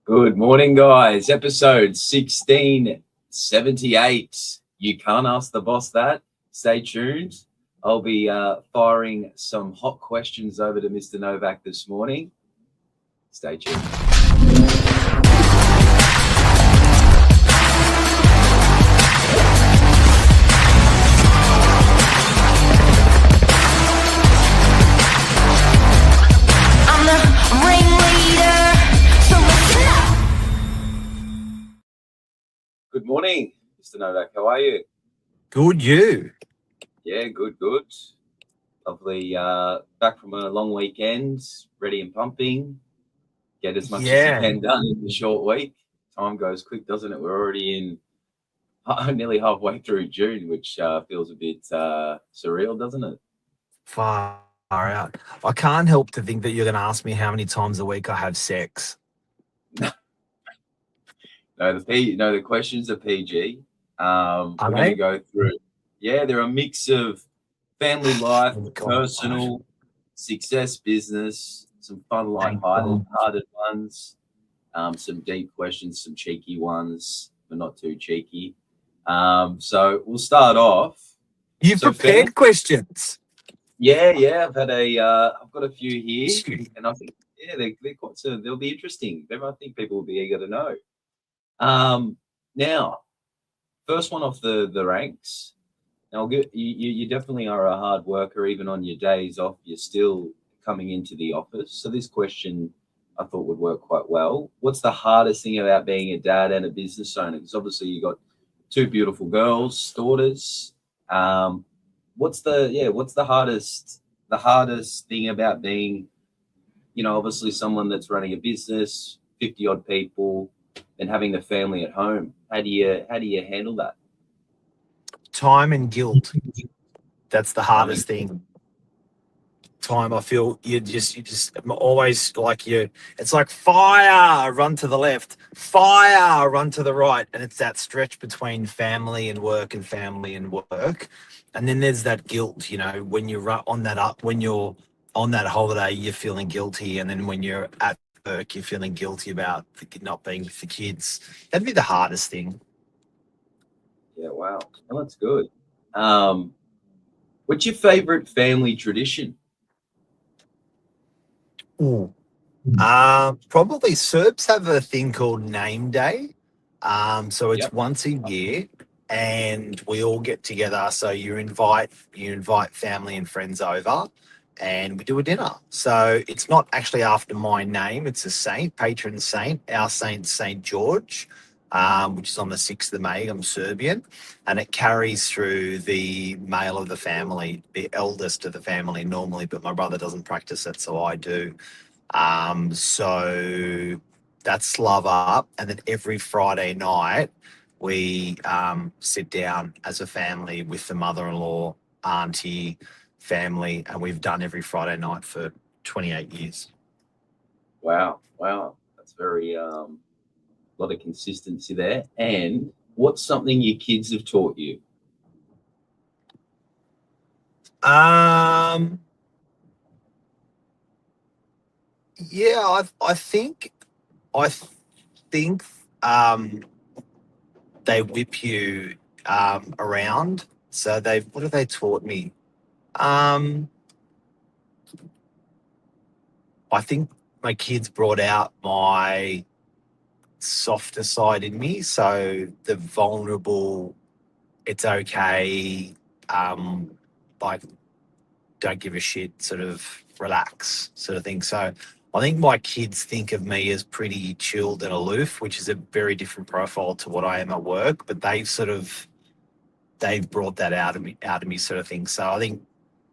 Good morning, guys. Episode 1678. You can't ask the boss that. Stay tuned. I'll be firing some hot questions over to Mr. Novak this morning. Stay tuned. Good morning, Mr. Novak. How are you? Good, you? Yeah, good. Lovely. Back from a long weekend, ready and pumping. Get as much as you can done in a short week. Time goes quick, doesn't it? We're already in nearly halfway through June, which feels a bit surreal, doesn't it? Far out. I can't help to think that you're going to ask me how many times a week I have sex. No, the questions are PG. We're going to go through. Yeah, they're a mix of family life, personal, success, business, some fun, light-hearted ones, some deep questions, some cheeky ones, but not too cheeky. So we'll start off. You've prepared questions. Yeah. I've got a few here, and I think they're quite. They'll be interesting. I think people will be eager to know. Now, first one off the ranks. Now, you definitely are a hard worker. Even on your days off, you're still coming into the office. So this question I thought would work quite well. What's the hardest thing about being a dad and a business owner? Because obviously you got two beautiful daughters. What's the hardest thing about being, obviously someone that's running a business, 50 odd people, and having the family at home? How do you handle that? Time and guilt. That's the hardest thing. Time, I feel you just always it's like fire, run to the left, fire, run to the right. And it's that stretch between family and work and family and work. And then there's that guilt, when you're on that holiday, you're feeling guilty. And then when you're at work, you're feeling guilty about not being with the kids. That'd be the hardest thing. Yeah, wow. Well, that's good. What's your favorite family tradition? Ooh. Probably Serbs have a thing called name day. So it's once a year and we all get together. So you invite family and friends over and we do a dinner. So it's not actually after my name. It's a saint, patron saint. Our saint's Saint George, which is on the 6th of May. I'm Serbian. And it carries through the male of the family, the eldest of the family normally, but my brother doesn't practice it, so I do. So that's love up. And then every Friday night, we sit down as a family with the mother-in-law, auntie, family, and we've done every Friday night for 28 years. Wow. That's very a lot of consistency there. And what's something your kids have taught you? Yeah, I think they whip you around. So what have they taught me? I think my kids brought out my softer side in me. So the vulnerable, it's okay, don't give a shit, sort of relax sort of thing. So I think my kids think of me as pretty chilled and aloof, which is a very different profile to what I am at work, but they've brought that out of me sort of thing. So I think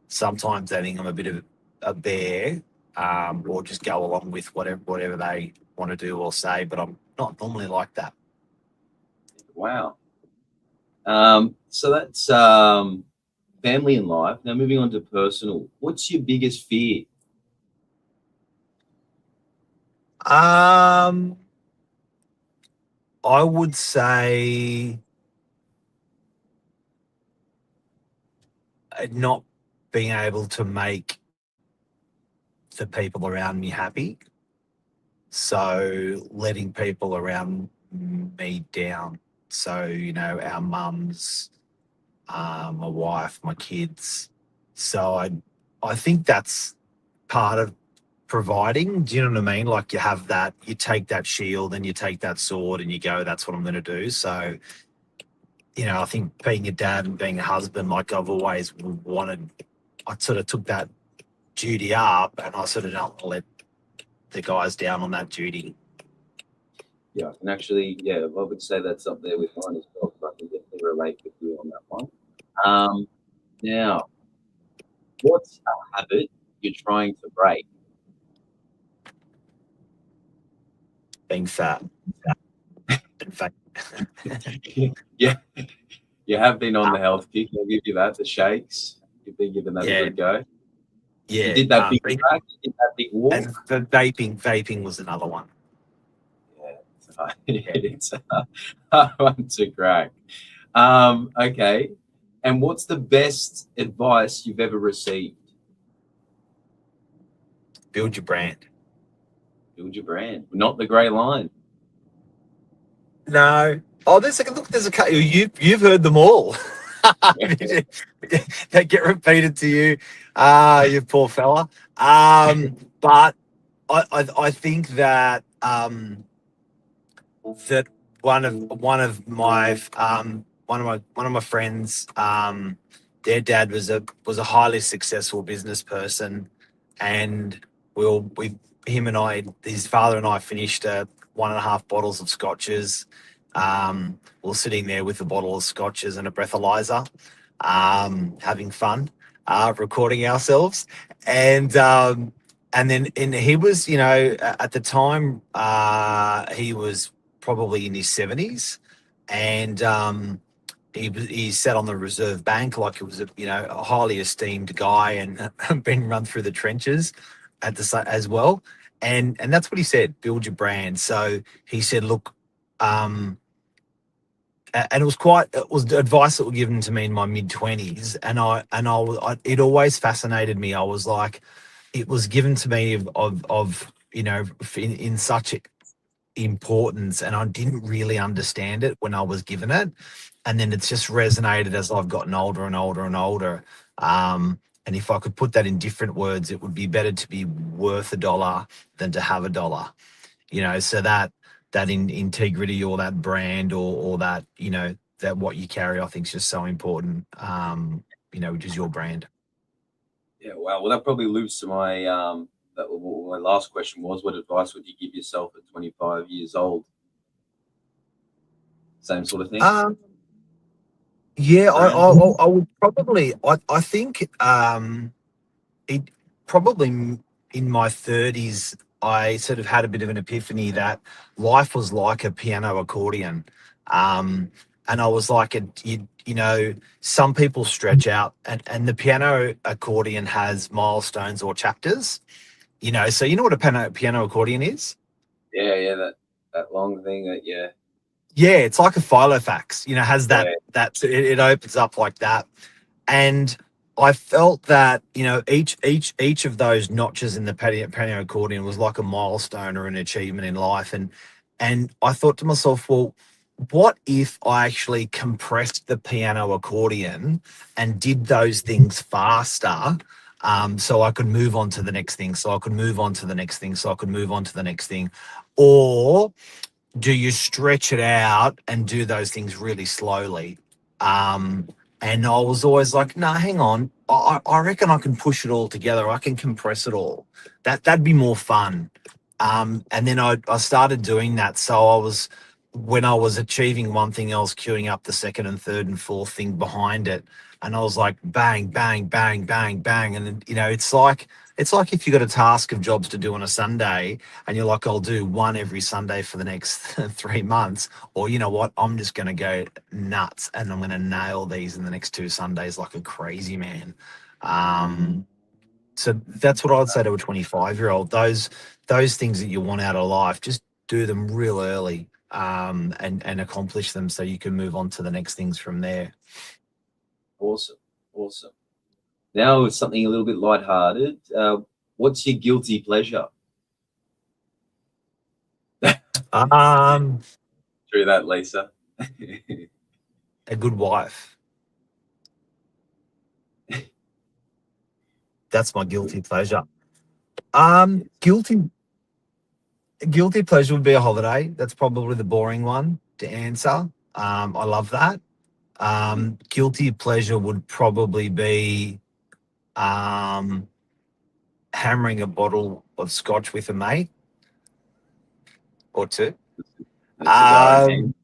sometimes they think I'm a bit of a bear, or just go along with whatever they want to do or say, but I'm not normally like that. Wow. So that's family and life. Now moving on to personal. What's your biggest fear? I would say not being able to make the people around me happy. So letting people around me down. So, our mums, my wife, my kids. So I think that's part of providing. Do you know what I mean? Like you have that, you take that shield and you take that sword and you go, that's what I'm going to do. So, I think being a dad and being a husband, like I've always wanted, I sort of took that duty up and I sort of don't let the guys down on that duty. Yeah, and actually, yeah, I would say that's up there with mine as well. So I can definitely relate with you on that one. Now, what's a habit you're trying to break? Being fat. In fact, Yeah, you have been on the health kick. I'll give you that. The shakes, you've been giving that a yeah, good go. You yeah. did that big crack. You did that big And walk. the vaping was another one. Yeah, Yeah. it's a hard one to crack. Okay, and what's the best advice you've ever received? Build your brand. Build your brand, not the grey line. No. Oh, there's a couple. You've heard them all. They get repeated to you. You poor fella. But I think that that one of my friends, their dad was a highly successful business person, and we him and I, his father and I, finished 1.5 bottles of scotches. We are sitting there with a bottle of scotches and a breathalyzer, having fun, recording ourselves, and then he was, at the time, he was probably in his 70s, and he sat on the Reserve Bank like it was a highly esteemed guy and been run through the trenches as well, and that's what he said: build your brand. So he said, look, and it was advice that was given to me in my mid 20s, and it always fascinated me. I was like, it was given to me of in such importance, and I didn't really understand it when I was given it, and then it's just resonated as I've gotten older and older and older. And if I could put that in different words, it would be better to be worth a dollar than to have a dollar. So that integrity, or that brand, or that that what you carry, I think is just so important. Which is your brand. Yeah, wow. Well, that probably loops to my last question was, what advice would you give yourself at 25 years old? Same sort of thing. Yeah, Brand. I would probably. I think it probably in my 30s, I sort of had a bit of an epiphany that life was like a piano accordion. And I was like, some people stretch out, and the piano accordion has milestones or chapters. So you know what a piano accordion is? Yeah, that long thing. Yeah, Yeah, it's like a filofax. Has yeah, it opens up like that. And I felt that each of those notches in the piano accordion was like a milestone or an achievement in life, and I thought to myself, well, what if I actually compressed the piano accordion and did those things faster, so I could move on to the next thing, so I could move on to the next thing, so I could move on to the next thing, or do you stretch it out and do those things really slowly? And I was always like, no, hang on. I reckon I can push it all together. I can compress it all. That'd be more fun. And then I started doing that. So when I was achieving one thing, I was queuing up the second and third and fourth thing behind it. And I was like, bang, bang, bang, bang, bang. And it's like if you got a task of jobs to do on a Sunday, and you're like, I'll do one every Sunday for the next 3 months, or you know what, I'm just going to go nuts and I'm going to nail these in the next 2 Sundays like a crazy man. So that's what I'd say to a 25-year-old. Those things that you want out of life, just do them real early, and accomplish them so you can move on to the next things from there. awesome, awesome. Now it's something a little bit lighthearted. What's your guilty pleasure? Um, Through that, Lisa. a good wife. That's my guilty pleasure. Guilty pleasure would be a holiday. That's probably the boring one to answer. I love that. Guilty pleasure would probably be um, hammering a bottle of scotch with a mate or two, A cigar in hand.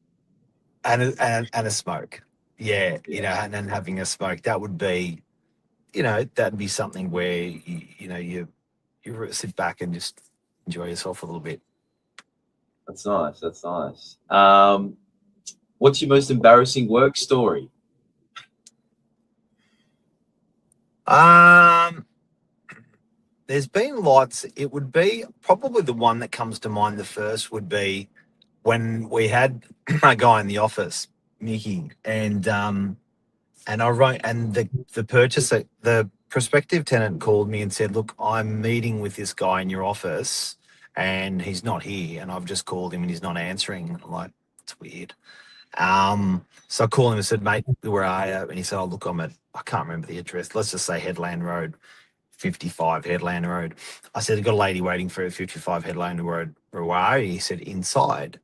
um, and a smoke. Yeah, Yeah, and then having a smoke. That would be, that'd be something where you sit back and just enjoy yourself a little bit. that's nice. That's nice. What's your most embarrassing work story? Um, there's been lots. It would be probably the one that comes to mind. The first would be when we had a guy in the office, Mickey, and I wrote, and the purchaser, the prospective tenant called me and said, "Look, I'm meeting with this guy in your office, and he's not here, and I've just called him and he's not answering." And I'm like, "It's weird." So I called him and said, "Mate, where are you?" And he said, "Oh, look, I can't remember the address. Let's just say Headland Road, 55 Headland Road." I said, "I've got a lady waiting for 55 Headland Road. Where are you?" He said, "Inside."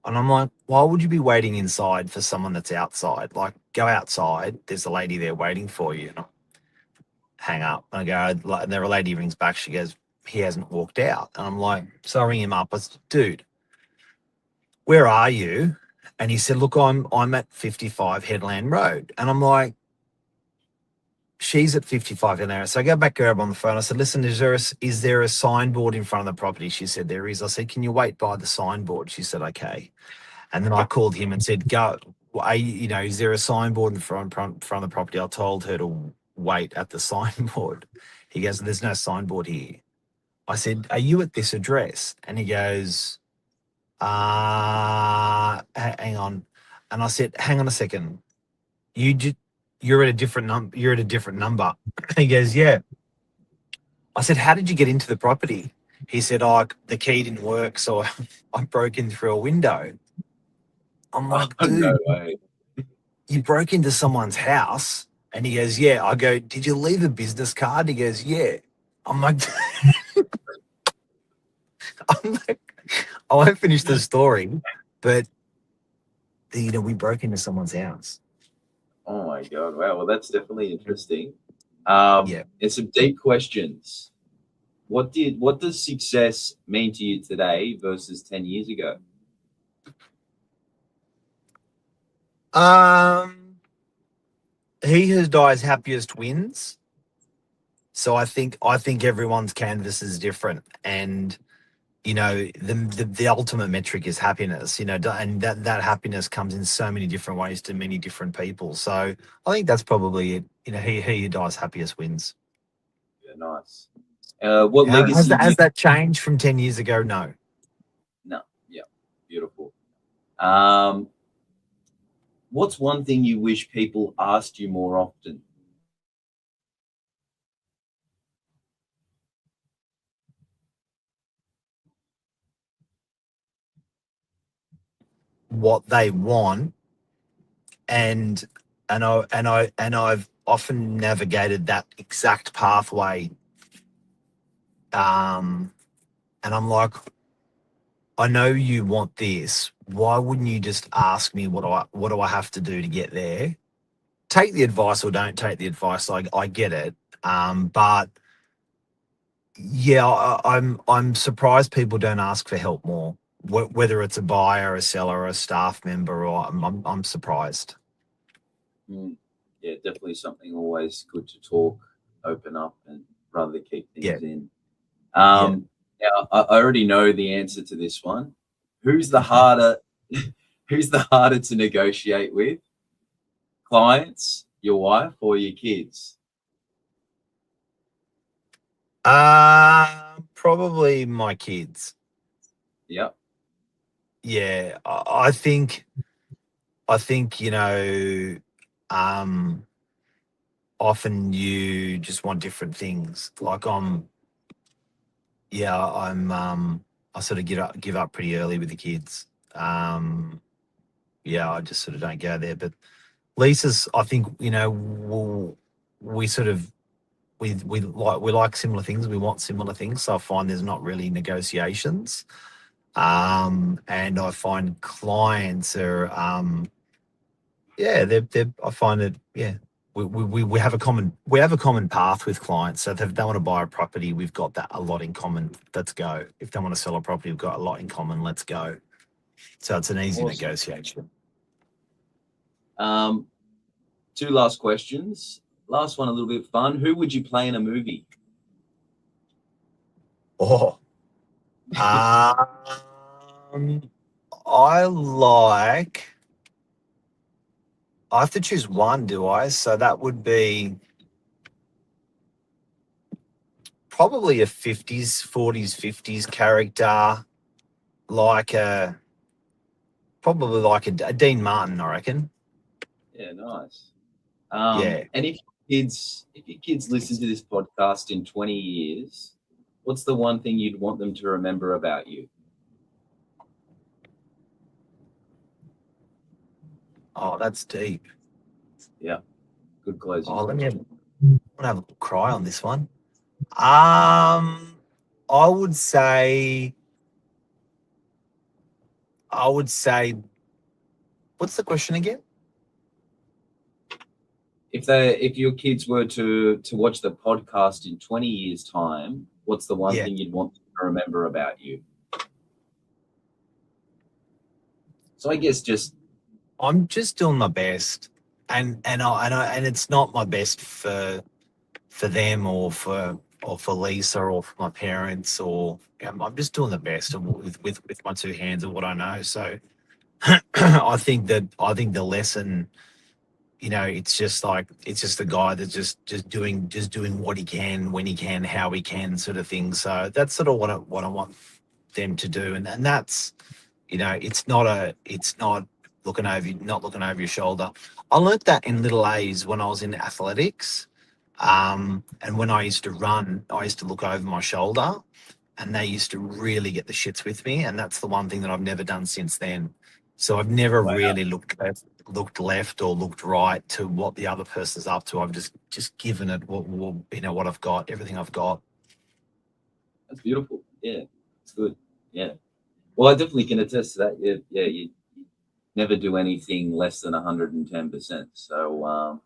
And I'm like, why would you be waiting inside for someone that's outside? Like, go outside. There's a lady there waiting for you. And I hang up. And I go, and the lady rings back. She goes, he hasn't walked out. And I'm like, so I ring him up. I said, dude, where are you? And he said, look, I'm at 55 Headland Road. And I'm like, she's at 55 Headland Road. So I go back, grab her on the phone. I said, listen, is there a signboard in front of the property? She said, there is. I said, can you wait by the signboard? She said, okay. And then I called him and said, "Go, is there a signboard in front of the property?" I told her to wait at the signboard. He goes, "There's no signboard here." I said, "Are you at this address?" And he goes, hang on." And I said, "Hang on a second. You're at a different number. You're at a different number." He goes, "Yeah." I said, "How did you get into the property?" He said, "Oh, the key didn't work, so I broke in through a window." I'm Oh, like, no dude, way. you broke into someone's house? And he goes, yeah. I go, did you leave a business card? He goes, yeah. I'm like, I'm like, I won't finish the story, but we broke into someone's house. Oh my God. Wow. Well, that's definitely interesting. Yeah. And some deep questions. What does success mean to you today versus 10 years ago? He who dies happiest wins. So I think everyone's canvas is different, and the ultimate metric is happiness. And that happiness comes in so many different ways to many different people. So I think that's probably it. He who dies happiest wins. Yeah, nice. What Has legacy that do you? has that changed from 10 years ago? No. No. Yeah. Beautiful. Um, what's one thing you wish people asked you more often? What they want, and I've often navigated that exact pathway. Um, and I'm like, I know you want this. Why wouldn't you just ask me what do I have to do to get there? Take the advice or don't take the advice. I get it. But yeah, I'm surprised people don't ask for help more. Whether it's a buyer, a seller, a staff member, or I'm surprised. Mm, yeah, definitely something always good to talk, open up, and rather keep Yeah, things in. yeah. Now I already know the answer to this one. Who's the harder? Who's the harder to negotiate with? Clients, your wife, or your kids? Probably my kids. Yep. Yeah, I think um, often you just want different things. Like yeah, I'm. I sort of give up pretty early with the kids. Yeah, I just sort of don't go there. But leases, I think, we sort of we like similar things. We want similar things. So I find there's not really negotiations. And I find clients are I find it, we have a common path with clients. So if they want to buy a property, we've got that a lot in common. Let's go. If they want to sell a property, we've got a lot in common. Let's go. So it's an easy Awesome. negotiation. Two last questions. Last one, a little bit fun. Who would you play in a movie? Oh, I have to choose one, do I? So that would be probably a 50s, 40s, 50s character, probably like a Dean Martin, I reckon. Yeah, nice. Yeah. And if your kids listen to this podcast in 20 years, what's the one thing you'd want them to remember about you? Oh, that's deep. Yeah, good closing. Oh, let me have a little cry on this one. I would say, what's the question again? If your kids were to watch the podcast in 20 years' time, what's the one thing you'd want them to remember about you? So I guess I'm just doing my best, and it's not my best for them or for Lisa or for my parents, or I'm just doing the best with my two hands of what I know. So I think the lesson, it's just the guy that's just doing what he can, when he can, how he can, sort of thing. So that's sort of what I want them to do, and that's, it's not not looking over your shoulder. I learnt that in little A's when I was in athletics. And when I used to run, I used to look over my shoulder, and they used to really get the shits with me. And that's the one thing that I've never done since then. So I've never really looked left or looked right to what the other person's up to. I've just given it what I've got, everything I've got. That's beautiful. Yeah, it's good. Yeah. Well, I definitely can attest to that. Yeah, you never do anything less than 110%. So,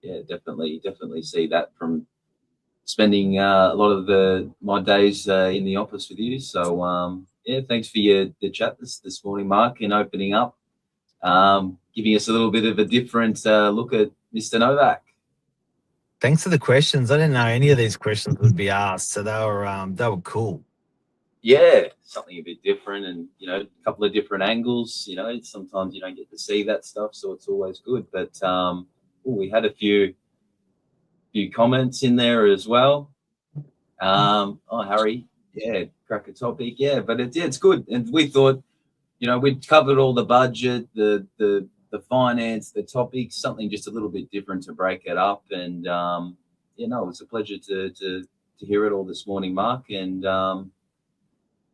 yeah, definitely see that from spending a lot of my days in the office with you. So, yeah, thanks for the chat this morning, Mark, and opening up, giving us a little bit of a different look at Mr. Novak. Thanks for the questions. I didn't know any of these questions would be asked, so they were cool. Yeah, something a bit different, and a couple of different angles. Sometimes you don't get to see that stuff, so it's always good. But we had a few comments in there as well. Harry, yeah, crack a topic, yeah, but it's good, and we thought, we'd covered all the budget, the finance, the topics, something just a little bit different to break it up, and it was a pleasure to hear it all this morning, Mark, and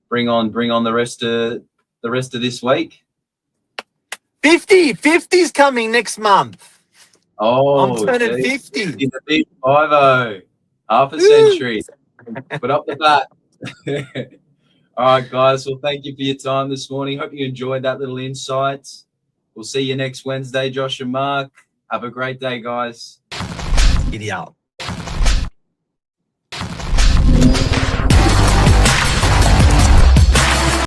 bring on the rest of this week. 50's coming next month. Oh, I'm turning 50. In the big 50, half a century. Put up the bat. All right, guys. Well, thank you for your time this morning. Hope you enjoyed that little insight. We'll see you next Wednesday, Josh and Mark. Have a great day, guys. Giddy up.